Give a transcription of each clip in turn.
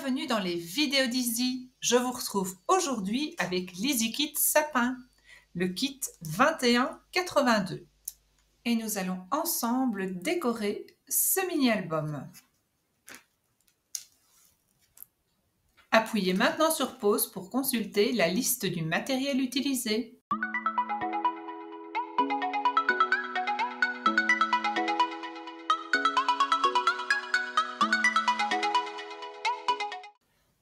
Bienvenue dans les vidéos d'Izzy. Je vous retrouve aujourd'hui avec l'Easy Kit Sapin, le kit 21,82. Et nous allons ensemble décorer ce mini-album. Appuyez maintenant sur pause pour consulter la liste du matériel utilisé.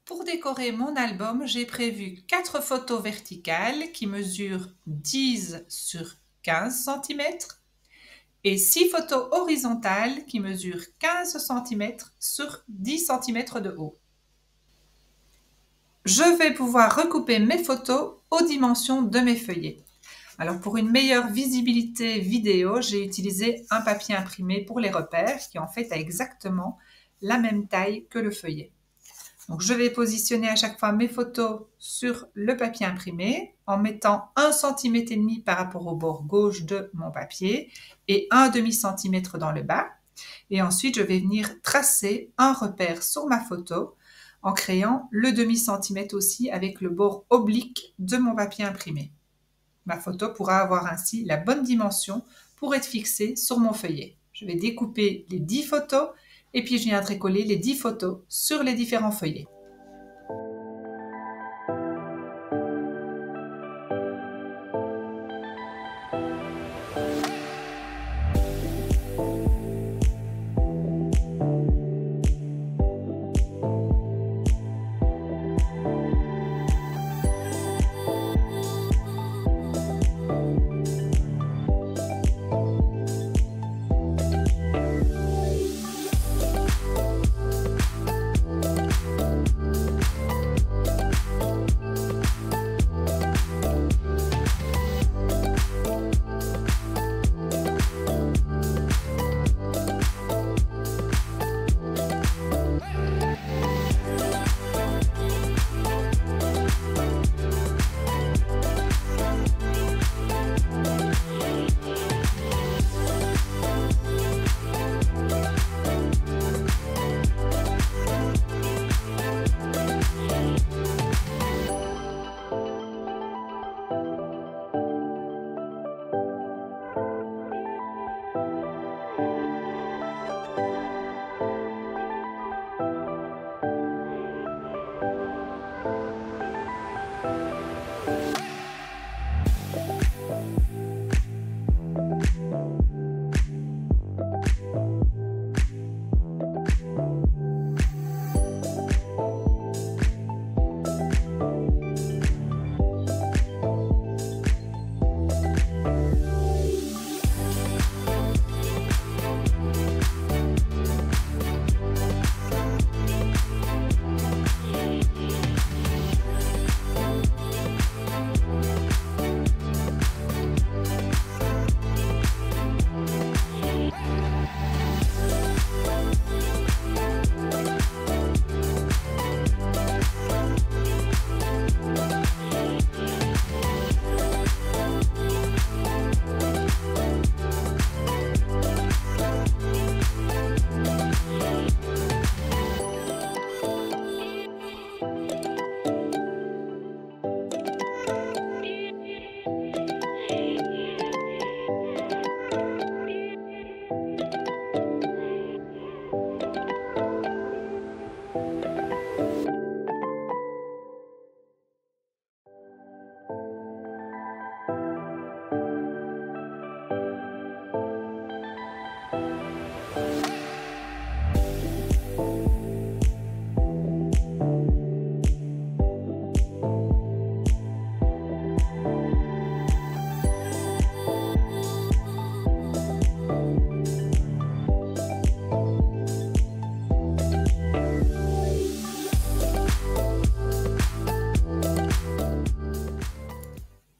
Pour décorer mon album, j'ai prévu 4 photos verticales qui mesurent 10 sur 15 cm et 6 photos horizontales qui mesurent 15 cm sur 10 cm de haut. Je vais pouvoir recouper mes photos aux dimensions de mes feuillets. Alors pour une meilleure visibilité vidéo, j'ai utilisé un papier imprimé pour les repères qui en fait a exactement la même taille que le feuillet. Donc, je vais positionner à chaque fois mes photos sur le papier imprimé en mettant 1,5 cm par rapport au bord gauche de mon papier et 1,5 cm dans le bas. Et ensuite, je vais venir tracer un repère sur ma photo en créant le demi-centimètre aussi avec le bord oblique de mon papier imprimé. Ma photo pourra avoir ainsi la bonne dimension pour être fixée sur mon feuillet. Je vais découper les 10 photos et puis je viendrai coller les 10 photos sur les différents feuillets.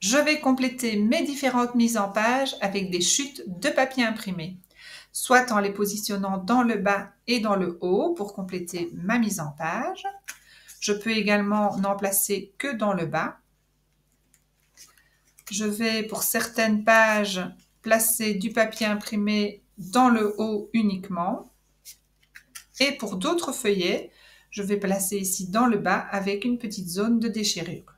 Je vais compléter mes différentes mises en page avec des chutes de papier imprimé, soit en les positionnant dans le bas et dans le haut pour compléter ma mise en page. Je peux également n'en placer que dans le bas. Je vais pour certaines pages placer du papier imprimé dans le haut uniquement. Et pour d'autres feuillets, Je vais placer ici dans le bas avec une petite zone de déchirure.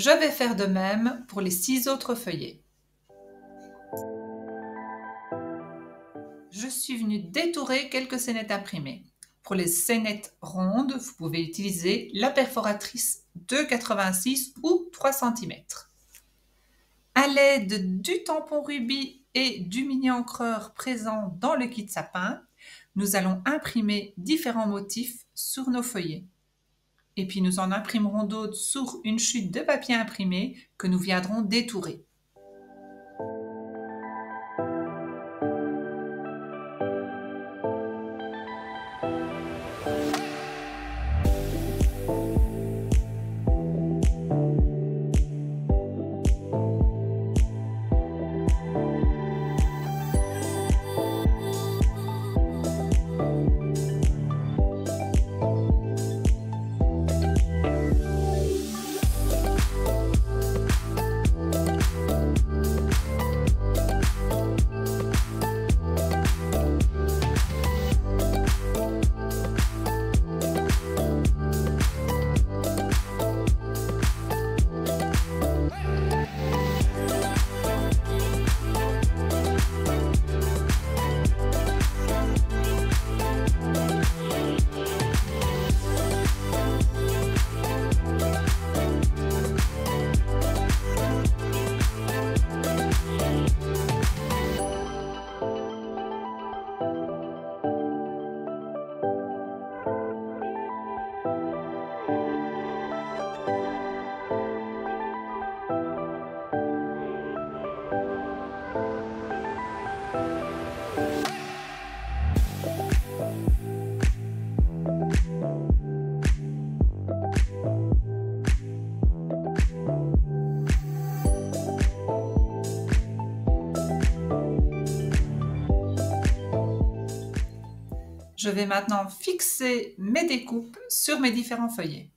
Je vais faire de même pour les 6 autres feuillets. Je suis venue détourer quelques scénettes imprimées. Pour les scénettes rondes, vous pouvez utiliser la perforatrice 2,86 ou 3 cm. À l'aide du tampon rubis et du mini-encreur présent dans le kit sapin, nous allons imprimer différents motifs sur nos feuillets. Et puis nous en imprimerons d'autres sur une chute de papier imprimé que nous viendrons détourer. Je vais maintenant fixer mes découpes sur mes différents feuillets.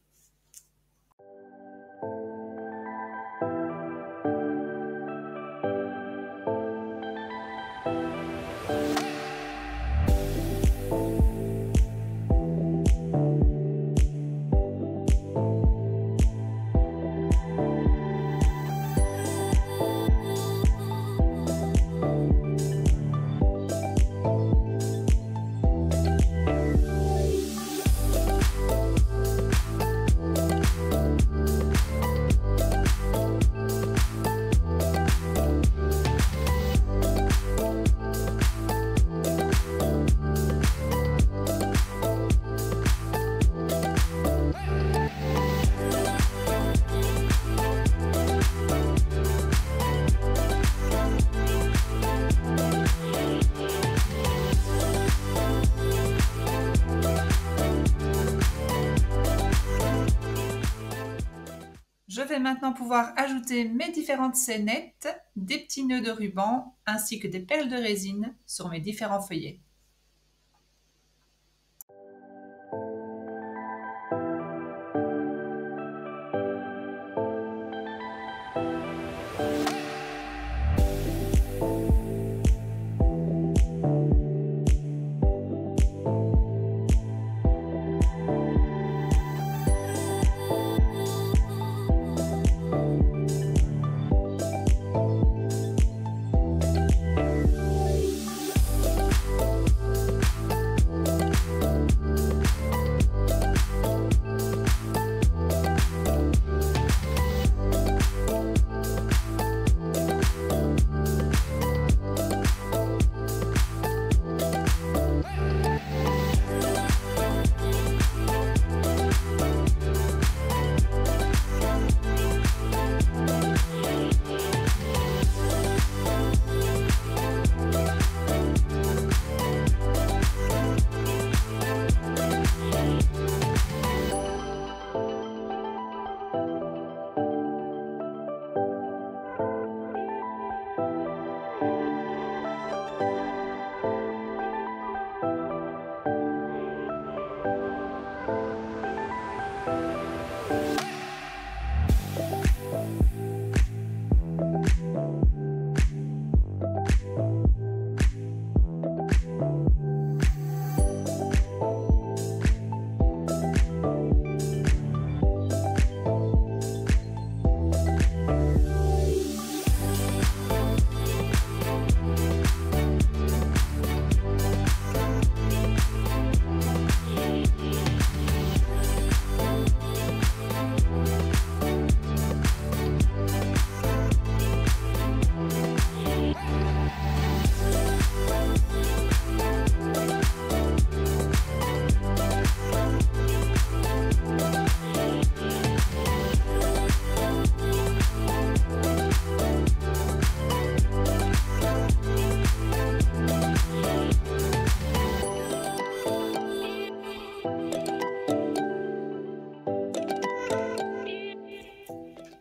Je vais maintenant pouvoir ajouter mes différentes scénettes, des petits nœuds de ruban ainsi que des perles de résine sur mes différents feuillets.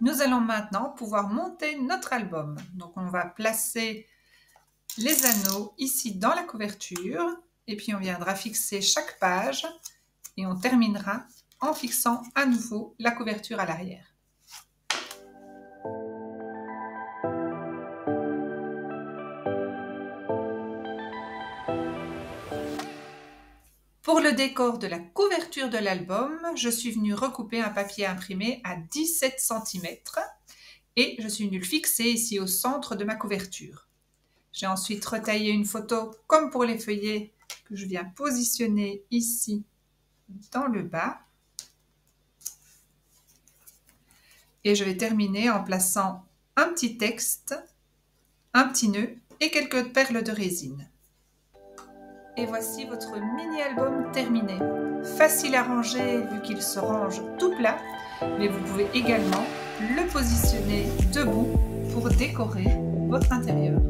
Nous allons maintenant pouvoir monter notre album. Donc on va placer les anneaux ici dans la couverture et puis on viendra fixer chaque page et on terminera en fixant à nouveau la couverture à l'arrière. Pour le décor de la couverture de l'album, je suis venue recouper un papier imprimé à 17 cm et je suis venue le fixer ici au centre de ma couverture. J'ai ensuite retaillé une photo comme pour les feuillets que je viens positionner ici dans le bas. Et je vais terminer en plaçant un petit texte, un petit nœud et quelques perles de résine. Et voici votre mini-album terminé. Facile à ranger vu qu'il se range tout plat, mais vous pouvez également le positionner debout pour décorer votre intérieur.